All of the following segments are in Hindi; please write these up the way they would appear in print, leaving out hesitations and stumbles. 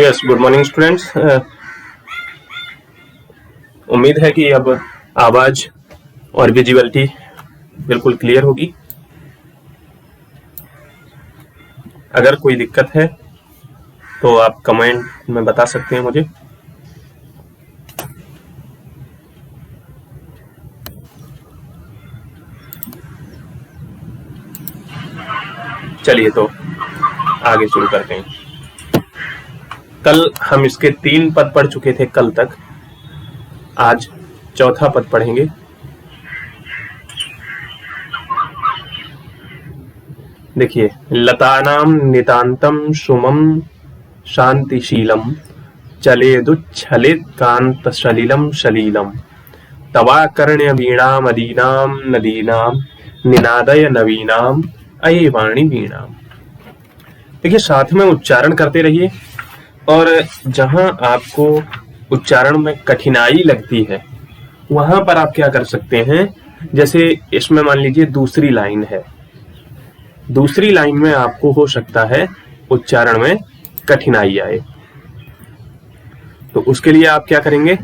Yes, good morning students. उम्मीद है कि अब आवाज और विजिबिलिटी बिल्कुल क्लियर होगी। अगर कोई दिक्कत है तो आप कमेंट में बता सकते हैं मुझे। चलिए तो आगे शुरू करते हैं। कल हम इसके 3 पद पढ़ चुके थे कल तक। आज चौथा पद पढ़ेंगे। देखिए, लतानाम नितांतम सुमम शांतिशीलम चलेदुच्छलित कांत सलिलम सलीलम तवाकर्ण्य वीणाम अदीनाम नदीनाम निनादय नवीनाम अये वाणी वीणाम। देखिए, साथ में उच्चारण करते रहिए और जहां आपको उच्चारण में कठिनाई लगती है वहां पर आप क्या कर सकते हैं, जैसे इसमें मान लीजिए दूसरी लाइन है, दूसरी लाइन में आपको हो सकता है उच्चारण में कठिनाई आए, तो उसके लिए आप क्या करेंगे,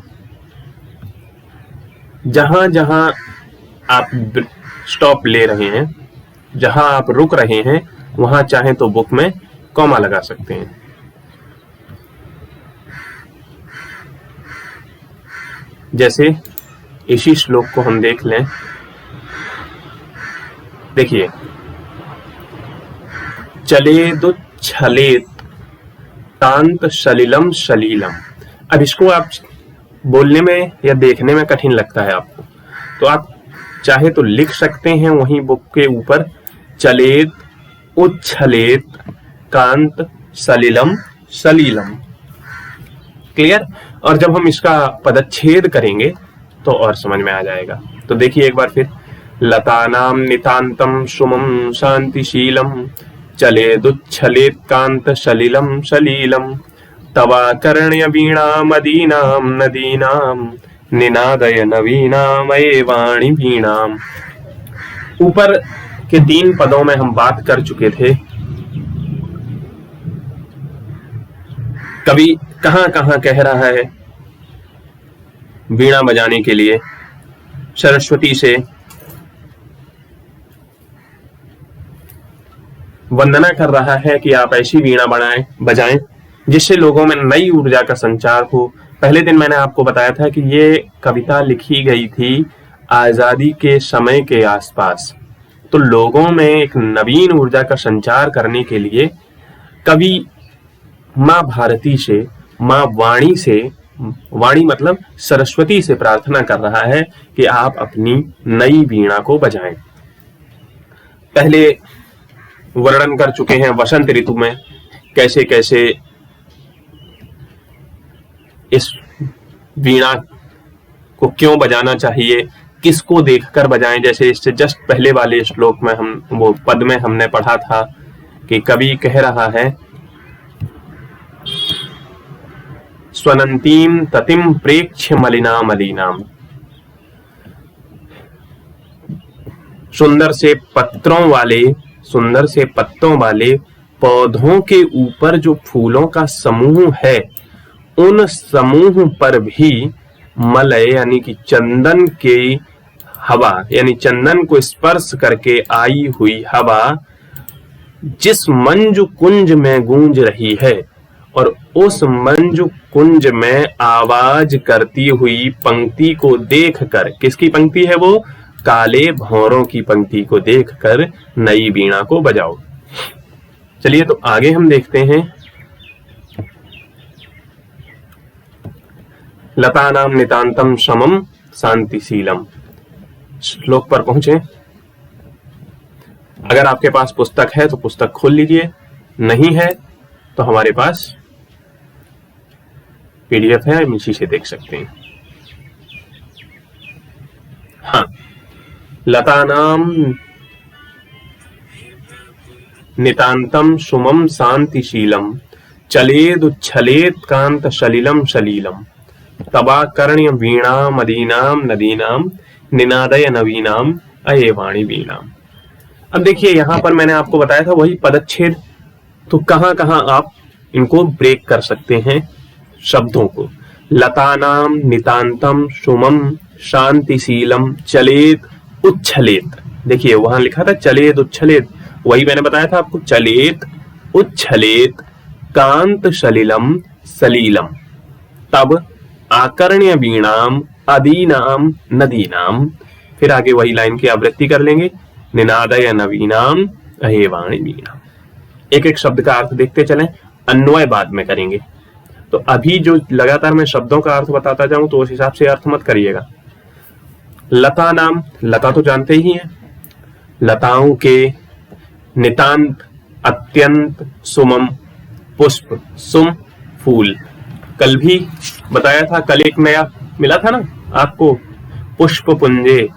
जहां जहां आप स्टॉप ले रहे हैं, जहां आप रुक रहे हैं, वहां चाहें तो बुक में कॉमा लगा सकते हैं। जैसे इसी श्लोक को हम देख लें। देखिए, चलेदुच्छलेत तांत सलिलम सलीलम। अब इसको आप बोलने में या देखने में कठिन लगता है आपको, तो आप चाहे तो लिख सकते हैं वहीं बुक के ऊपर, चलेत उच्छलेत कांत सलिलम सलीलम। क्लियर? और जब हम इसका पदच्छेद करेंगे तो और समझ में आ जाएगा। तो देखिए एक बार फिर, लतानाम नितांतम सुमम शांतिशीलम चलेदुच्छलेत कांत सलिलम सलीलम तवाकर्ण्य वीणाम अदीनाम नदीनाम निनादय नवीनाम अये वाणी वीणाम। ऊपर के 3 पदों में हम बात कर चुके थे। कवि कहां कहां कह रहा है वीणा बजाने के लिए, सरस्वती से वंदना कर रहा है कि आप ऐसी वीणा बजाएं जिससे लोगों में नई ऊर्जा का संचार हो। पहले दिन मैंने आपको बताया था कि ये कविता लिखी गई थी आजादी के समय के आसपास, तो लोगों में एक नवीन ऊर्जा का संचार करने के लिए कवि मां भारती से, मां वाणी से, वाणी मतलब सरस्वती से प्रार्थना कर रहा है कि आप अपनी नई वीणा को बजाएं। पहले वर्णन कर चुके हैं वसंत ऋतु में कैसे कैसे इस वीणा को क्यों बजाना चाहिए, किसको देखकर बजाएं। जैसे इससे जस्ट पहले वाले श्लोक में हम वो पद में हमने पढ़ा था कि कवि कह रहा है, स्वनंतीम ततिम प्रेक्ष्य मलिना मलिनाम। सुंदर से पत्तों वाले पौधों के ऊपर जो फूलों का समूह है, उन समूह पर भी मलय यानी कि चंदन की हवा, यानी चंदन को स्पर्श करके आई हुई हवा जिस मंजु कुंज में गूंज रही है, और उस मंजु कुंज में आवाज करती हुई पंक्ति को देखकर, किसकी पंक्ति है वो, काले भौरों की पंक्ति को देखकर नई वीणा को बजाओ। चलिए तो आगे हम देखते हैं। लतानाम नितांतम समम शांतिशीलम श्लोक पर पहुंचे। अगर आपके पास पुस्तक है तो पुस्तक खोल लीजिए, नहीं है तो हमारे पास पीडीएफ है, हम इसी से देख सकते हैं। हाँ, लतानाम नितांतम सुमम शांतिशीलम चलेदुच्छलेत कांत सलिलम सलीलम तवाकर्ण्य वीणाम अदीनाम नदीनाम निनादय नवीनाम अये वाणी वीणाम। अब देखिए, यहां पर मैंने आपको बताया था वही पदच्छेद, तो कहां कहां आप इनको ब्रेक कर सकते हैं शब्दों को। लतानाम नितांतम सुमम शांतिशीलम चलेत उच्छलेत। देखिए वहां लिखा था चलेत उच्छलेत, वही मैंने बताया था आपको, चलेत उच्छलेत कांत सलिलम सलीलम। तब आकर्ण्य वीणाम अदीनाम नदीनाम, फिर आगे वही लाइन की आवृत्ति कर लेंगे, निनादय नवीनाम अहेवाणी वीणा। एक एक शब्द का अर्थ देखते चलें, अन्वय बाद में करेंगे। तो अभी जो लगातार मैं शब्दों का अर्थ बताता जाऊं तो उस हिसाब से अर्थ मत करिएगा। लता नाम, लता तो जानते ही हैं, लताओं के, नितांत अत्यंत, सुमम पुष्प, सुम फूल। कल भी बताया था, कल एक नया मिला था ना आपको, पुष्प पुंजे।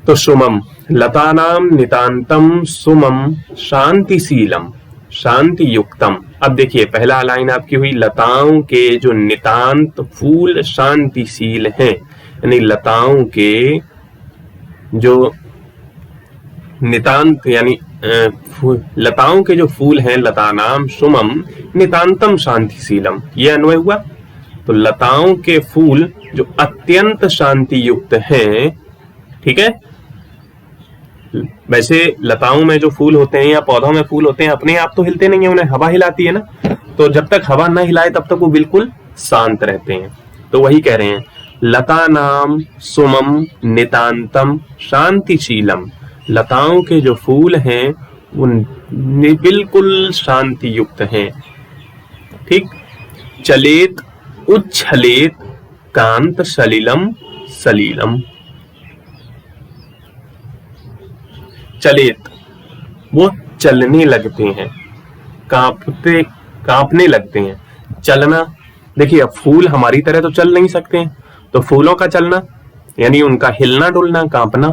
तो सुमम, लतानाम नितांतम सुमम शांतिशीलम शांति युक्तम। अब देखिए पहला लाइन आपकी हुई, लताओं के जो नितांत फूल शांतिशील हैं, यानी लताओं के जो नितांत यानी लताओं के जो फूल हैं, लतानाम सुमम नितांतम शांतिशीलम, ये अन्वय हुआ। तो लताओं के फूल जो अत्यंत शांति युक्त हैं, ठीक है। वैसे लताओं में जो फूल होते हैं या पौधों में फूल होते हैं अपने आप तो हिलते नहीं है, उन्हें हवा हिलाती है ना, तो जब तक हवा ना हिलाए तब तक वो बिल्कुल शांत रहते हैं। तो वही कह रहे हैं, लता नाम सुमम नितांतम शांतिशीलम, लताओं के जो फूल हैं वो बिल्कुल शांति युक्त हैं, ठीक। चलेत उच्छलेत कांत सलिलम सलीलम। चलेत, वो चलने लगते हैं, कांपने लगते हैं। चलना, देखिए अब फूल हमारी तरह तो चल नहीं सकते हैं, तो फूलों का चलना यानी उनका हिलना डुलना, कांपना,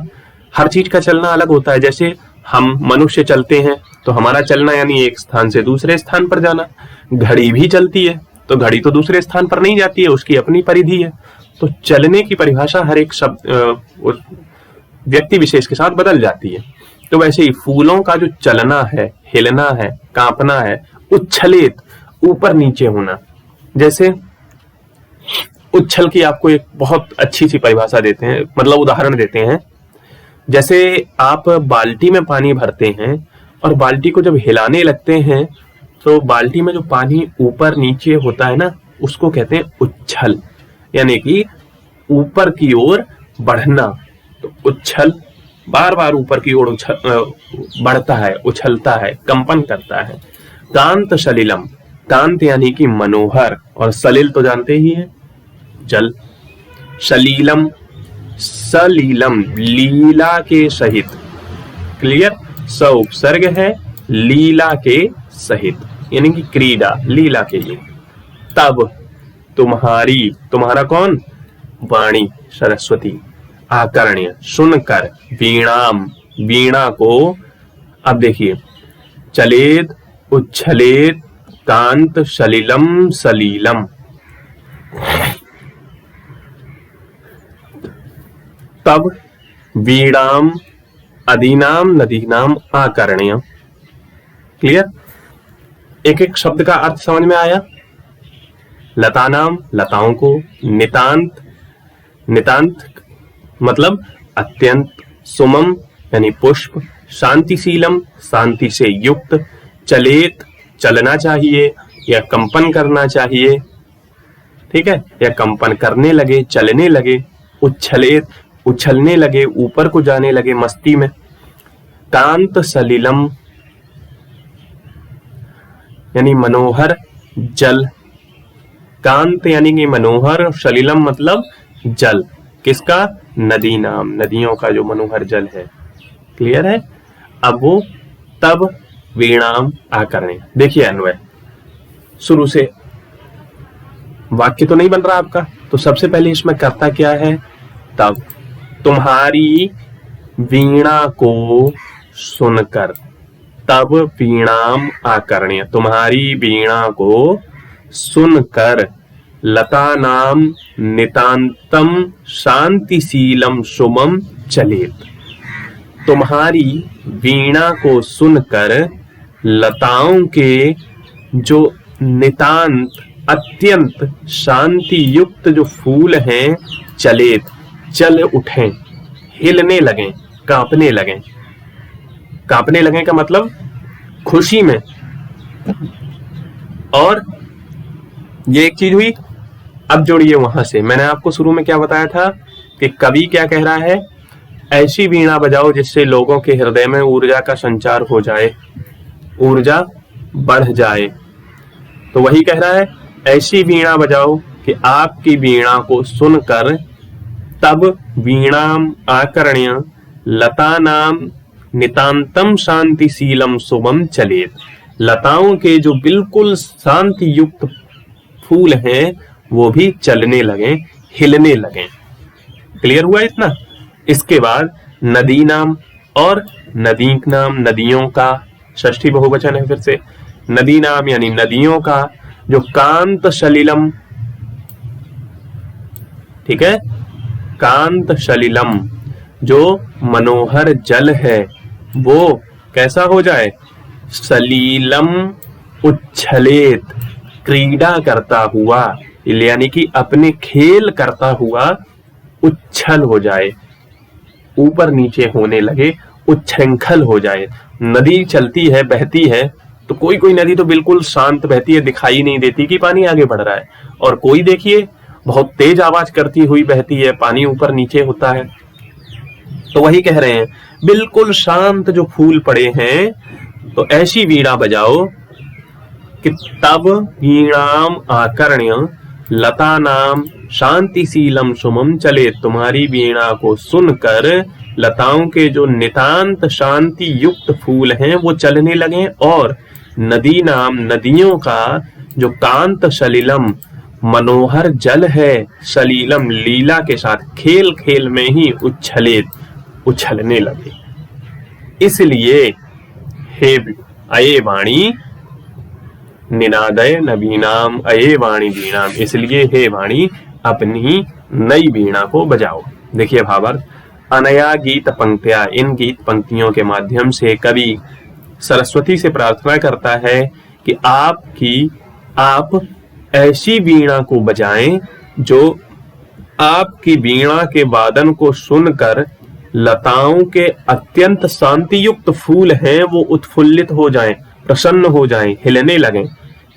हर चीज का चलना अलग होता है। जैसे हम मनुष्य चलते हैं तो हमारा चलना यानी एक स्थान से दूसरे स्थान पर जाना। घड़ी भी चलती है तो घड़ी तो दूसरे स्थान पर नहीं जाती है, उसकी अपनी परिधि है। तो चलने की परिभाषा हर एक शब्द व्यक्ति विशेष के साथ बदल जाती है। तो वैसे ही फूलों का जो चलना है, हिलना है, कांपना है, उच्छलित ऊपर नीचे होना। जैसे उच्छल की आपको एक बहुत अच्छी सी परिभाषा देते हैं, मतलब उदाहरण देते हैं। जैसे आप बाल्टी में पानी भरते हैं और बाल्टी को जब हिलाने लगते हैं तो बाल्टी में जो पानी ऊपर नीचे होता है ना, उसको कहते हैं उच्छल, यानी कि ऊपर की ओर बढ़ना। तो उच्छल बार बार ऊपर की ओर बढ़ता है, उछलता है, कंपन करता है। कांत सलिलम, कांत यानी कि मनोहर, और सलिल तो जानते ही हैं जल। सलीलम, सलीलम लीला के सहित, क्लियर, स उपसर्ग है, लीला के सहित यानी कि क्रीड़ा लीला के लिए। तब तुम्हारी, तुम्हारा कौन, वाणी सरस्वती, आकर्ण्य सुनकर, वीणाम वीणा को। अब देखिए, चलेत उच्छलेत कांत सलिलम सलीलम। तब वीणाम अदीनाम नदीनाम आकर्ण्य। क्लियर, एक एक शब्द का अर्थ समझ में आया। लता नाम, लताओं को, नितांत, नितांत मतलब अत्यंत, सुमम यानी पुष्प, शांतिशीलम शांति से युक्त, चलेत चलना चाहिए या कंपन करना चाहिए, ठीक है, या कंपन करने लगे, चलने लगे, उच्छलेत उछलने लगे, ऊपर को जाने लगे मस्ती में। कांत सलिलम यानी मनोहर जल, कांत यानी कि मनोहर, सलिलम मतलब जल, किसका, नदी नाम, नदियों का जो मनोहर जल है। क्लियर है। अब वो तब वीणाम आकर्ण्य। देखिए अन्वय शुरू से, वाक्य तो नहीं बन रहा आपका, तो सबसे पहले इसमें करता क्या है, तब तुम्हारी वीणा को सुनकर, तब वीणाम आकर्ण्य, तुम्हारी वीणा को सुनकर, लता नाम नितांतम शांतिशीलम सुमम चलेत। तुम्हारी वीणा को सुनकर लताओं के जो नितांत अत्यंत शांति युक्त जो फूल हैं चलेत, चल उठें, हिलने लगें, कांपने लगें। कांपने लगें का मतलब खुशी में। और ये एक चीज हुई। अब जोड़िए वहां से, मैंने आपको शुरू में क्या बताया था कि कवि क्या कह रहा है, ऐसी वीणा बजाओ जिससे लोगों के हृदय में ऊर्जा का संचार हो जाए, ऊर्जा बढ़ जाए। तो वही कह रहा है, ऐसी वीणा बजाओ कि आपकी वीणा को सुनकर तब वीणाम आकर्ण्य लतानाम नितांतम शांतिशीलम शुभम चलेत। लताओं के जो बिल्कुल शांति युक्त फूल हैं वो भी चलने लगे, हिलने लगे। क्लियर हुआ इतना? इसके बाद नदी नाम, और नदी नाम नदियों का षष्ठी बहुवचन है। फिर से नदी नाम यानी नदियों का जो कांत सलिलम, ठीक है, कांत सलिलम जो मनोहर जल है वो कैसा हो जाए, सलीलम उच्छलेत, क्रीड़ा करता हुआ, यानी कि अपने खेल करता हुआ उच्छल हो जाए, ऊपर नीचे होने लगे, उच्छृंखल हो जाए। नदी चलती है, बहती है, तो कोई कोई नदी तो बिल्कुल शांत बहती है, दिखाई नहीं देती कि पानी आगे बढ़ रहा है, और कोई देखिए बहुत तेज आवाज करती हुई बहती है, पानी ऊपर नीचे होता है। तो वही कह रहे हैं, बिल्कुल शांत जो फूल पड़े हैं, तो ऐसी वीणा बजाओ कि तब वीणाम आकर्ण्य लता नाम शांतिशीलम सुमम चले। तुम्हारी वीणा को सुनकर लताओं के जो नितांत शांति युक्त फूल हैं वो चलने लगे, और नदी नाम नदियों का जो कांत सलिलम मनोहर जल है, सलीलम लीला के साथ खेल खेल में ही उछलने लगे। इसलिए हे अये वाणी निनादय नवीनाम अये वाणी वीणाम, इसलिए हे वाणी अपनी नई वीणा को बजाओ। देखिए भावार्थ, अनया गीत पंक्तियां, इन गीत पंक्तियों के माध्यम से कवि सरस्वती से प्रार्थना करता है कि आप ऐसी वीणा को बजाएं जो आपकी वीणा के वादन को सुनकर लताओं के अत्यंत शांति युक्त फूल हैं वो उत्फुल्लित हो जाएं, प्रसन्न हो जाएं, हिलने लगें।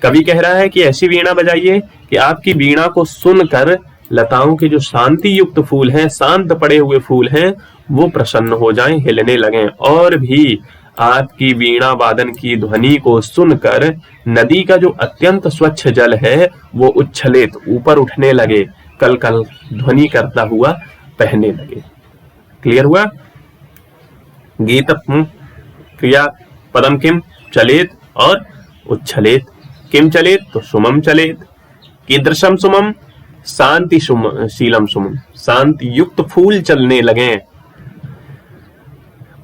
कवि कह रहा है कि ऐसी वीणा बजाइए कि आपकी वीणा को सुनकर लताओं के जो शांति युक्त फूल हैं, शांत पड़े हुए फूल हैं, वो प्रसन्न हो जाएं, हिलने लगें। और भी आपकी वीणा वादन की ध्वनि को सुनकर नदी का जो अत्यंत स्वच्छ जल है वो उच्छलित ऊपर उठने लगे, कल कल ध्वनि करता हुआ बहने लगे। क्लियर हुआ? गीत क्रिया पदम किम चलेत और उच्छलेत। किम चलेत तो सुमम चलेत, कीदृशम सुमम शांति शीलम सुमम, शांति युक्त फूल चलने लगे।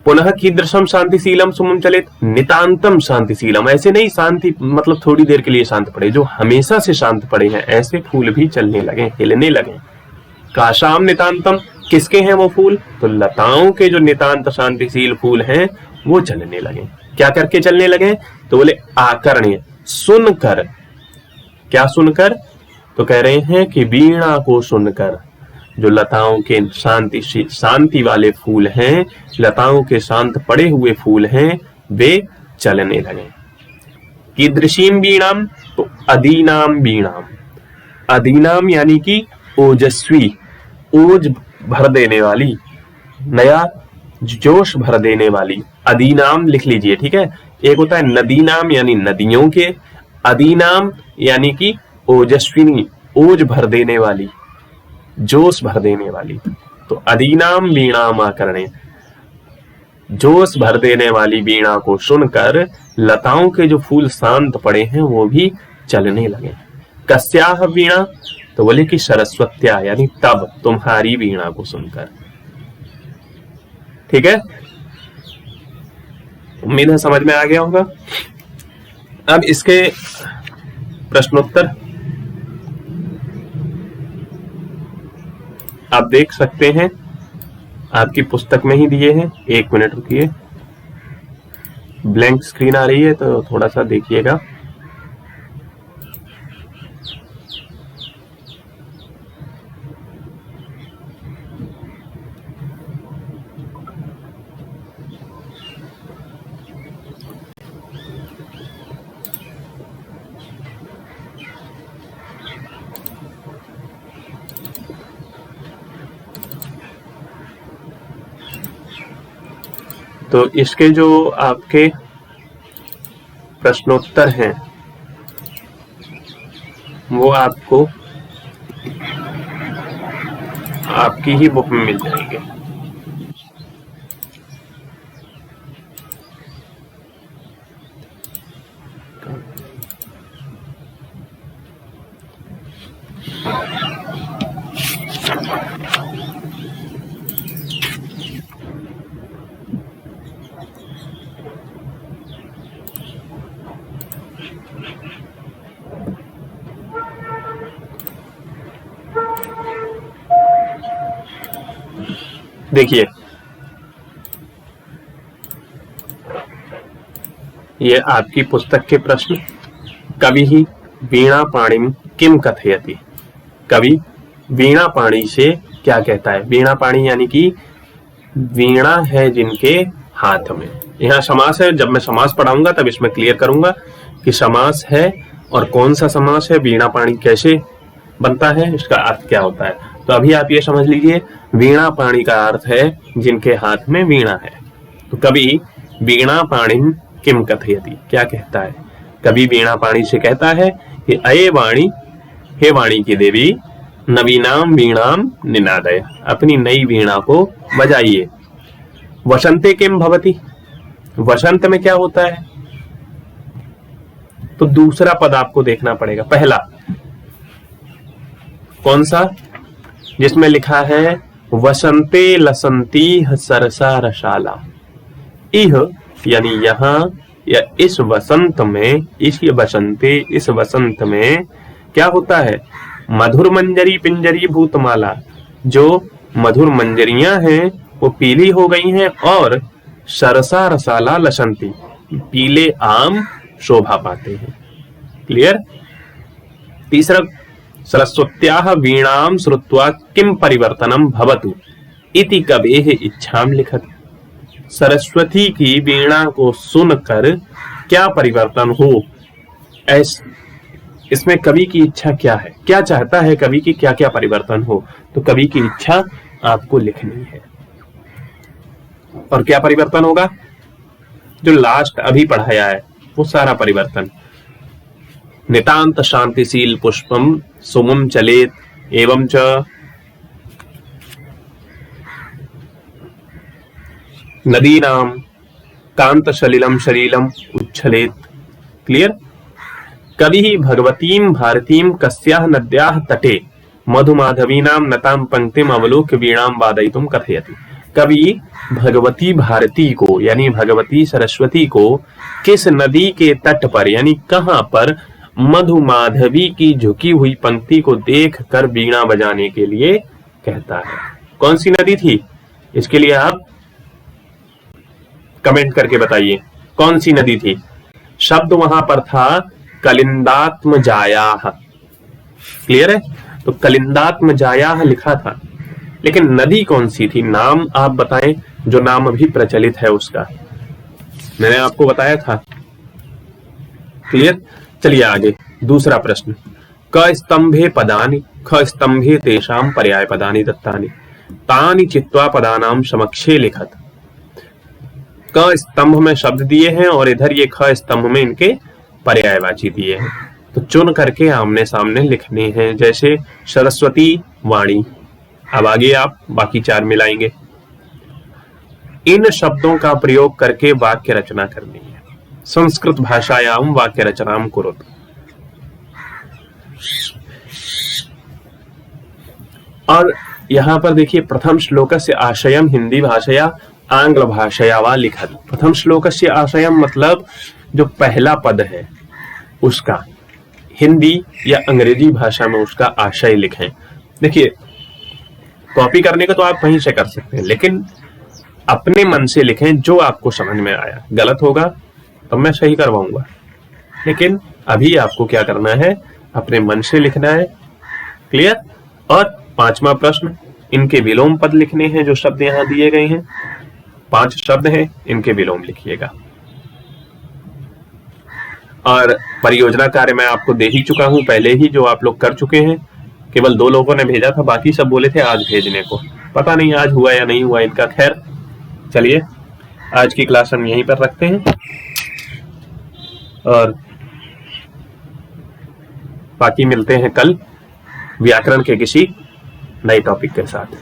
पुनः कीदृशम शांतिशीलम सुमम चलेत, नितांतम शांतिशीलम, ऐसे नहीं शांति मतलब थोड़ी देर के लिए शांत पड़े, जो हमेशा से शांत पड़े हैं ऐसे फूल भी चलने लगे, हिलने लगे। काशाम नितांतम, किसके हैं वो फूल? तो लताओं के जो नितांत शांतिशील फूल हैं वो चलने लगे। क्या करके चलने लगे? तो बोले आकर्ण्य, सुनकर। क्या सुनकर? तो कह रहे हैं कि वीणा को सुनकर जो लताओं के शांति वाले फूल हैं, लताओं के शांत पड़े हुए फूल हैं, वे चलने लगे। कीदृशीम वीणाम तो अदीनाम वीणाम, अदीनाम यानी कि ओजस्वी, ओज भर देने वाली, नया जोश भर देने वाली। अदीनाम लिख लीजिए, ठीक है। एक होता है नदी नाम यानी नदियों के, अदीनाम यानी कि ओजस्विनी, ओज भर देने वाली, जोश भर देने वाली। तो अदीनाम वीणाम आकर्ण्य, जोश भर देने वाली वीणा को सुनकर लताओं के जो फूल शांत पड़े हैं वो भी चलने लगे। कस्याह वीणा तो बोले कि सरस्वत्या, यानी तब तुम्हारी वीणा को सुनकर। ठीक है, उम्मीद है समझ में आ गया होगा। अब इसके प्रश्नोत्तर आप देख सकते हैं, आपकी पुस्तक में ही दिए हैं। 1 मिनट रुकिए। ब्लैंक स्क्रीन आ रही है तो थोड़ा सा देखिएगा। तो इसके जो आपके प्रश्नोत्तर हैं वो आपको आपकी ही बुक में मिल जाएंगे। देखिए ये आपकी पुस्तक के प्रश्न। कवि ही वीणा पाणिम किम कथयति, कवि वीणा पाणी से क्या कहता है। वीणा पाणी यानी कि वीणा है जिनके हाथ में। यहाँ समास है, जब मैं समास पढ़ाऊंगा तब इसमें क्लियर करूंगा कि समास है और कौन सा समास है, वीणा पाणी कैसे बनता है, इसका अर्थ क्या होता है। तो अभी आप ये समझ लीजिए वीणा पाणी का अर्थ है जिनके हाथ में वीणा है। तो कवि वीणा पाणिम किम कथयति, क्या कहता है। कवि वीणा पाणी से कहता है कि अये वाणी, हे वाणी की देवी, नवीनाम वीणाम निनादय, अपनी नई वीणा को बजाइए। वसंते किम भवति, वसंत में क्या होता है। तो दूसरा पद आपको देखना पड़ेगा। पहला कौन सा, जिसमें लिखा है वसंते लसंती सरसा रसाला। इह यानी यहाँ या इस वसंत में, इस बसंते, इस वसंत में क्या होता है। मधुर मंजरी पिंजरी भूतमाला, जो मधुर मंजरियां हैं वो पीली हो गई हैं और सरसा रसाला लसंती, पीले आम शोभा पाते हैं। क्लियर। तीसरा, सरस्वत्याः वीणाम श्रुत्वा किम परिवर्तनम भवतु इति कवेः इच्छाम लिखत। सरस्वती की वीणा को सुनकर क्या परिवर्तन हो, इसमें कवि की इच्छा क्या है, क्या चाहता है कवि की क्या क्या परिवर्तन हो। तो कवि की इच्छा आपको लिखनी है। और क्या परिवर्तन होगा, जो लास्ट अभी पढ़ाया है वो सारा परिवर्तन। नितांत शांतिशील पुष्पम सुमुम चलेत एवं च नदीनाम कांत सलिलम शलीलम उच्छलेत। क्लियर। कवि ही भगवतीम भारतीम कस्याह नद्याह तटे मधुमाधवीनाम नताम पंक्तिम अवलोक वीणाम वादयितुम कथयति। कवि भगवती भारती को यानी भगवती सरस्वती को किस नदी के तट पर यानी कहां पर मधुमाधवी की झुकी हुई पंक्ति को देखकर वीणा बजाने के लिए कहता है। कौन सी नदी थी, इसके लिए आप कमेंट करके बताइए कौन सी नदी थी। शब्द वहां पर था कलिंदात्म जायाह। क्लियर है। तो कलिंदात्म जायाह लिखा था, लेकिन नदी कौन सी थी, नाम आप बताएं, जो नाम अभी प्रचलित है उसका। मैंने आपको बताया था। क्लियर। चलिए आगे दूसरा प्रश्न। क स्तंभे पदानि ख स्तंभे तेषां पर्याय पदानि दत्तानि तानि चित्वा पदानां समक्षे लिखत। क स्तंभ में शब्द दिए हैं और इधर ये ख स्तंभ में इनके पर्यायवाची दिए हैं, तो चुन करके आमने सामने लिखने हैं। जैसे सरस्वती वाणी, अब आगे आप बाकी चार मिलाएंगे। इन शब्दों का प्रयोग करके वाक्य रचना करनी है। संस्कृत भाषायाम वाक्य रचनाम कुरुत। और यहां पर देखिए प्रथम श्लोकस्य आशयम हिंदी भाषया आंग्ल भाषया वा लिखत। प्रथम श्लोकस्य आशयम मतलब जो पहला पद है उसका हिंदी या अंग्रेजी भाषा में उसका आशय लिखें। देखिए कॉपी करने का तो आप कहीं से कर सकते हैं, लेकिन अपने मन से लिखें जो आपको समझ में आया। गलत होगा तब मैं सही करवाऊंगा। लेकिन अभी आपको क्या करना है, अपने मन से लिखना है। क्लियर? और 5वां प्रश्न, इनके विलोम पद लिखने हैं। जो शब्द यहां दिए गए हैं 5 शब्द हैं, इनके विलोम लिखिएगा। और परियोजना कार्य मैं आपको दे ही चुका हूं पहले ही, जो आप लोग कर चुके हैं। केवल 2 लोगों ने भेजा था, बाकी सब बोले थे आज भेजने को। पता नहीं आज हुआ या नहीं हुआ इनका। खैर चलिए, आज की क्लास हम यहीं पर रखते हैं और बाकी मिलते हैं कल व्याकरण के किसी नए टॉपिक के साथ।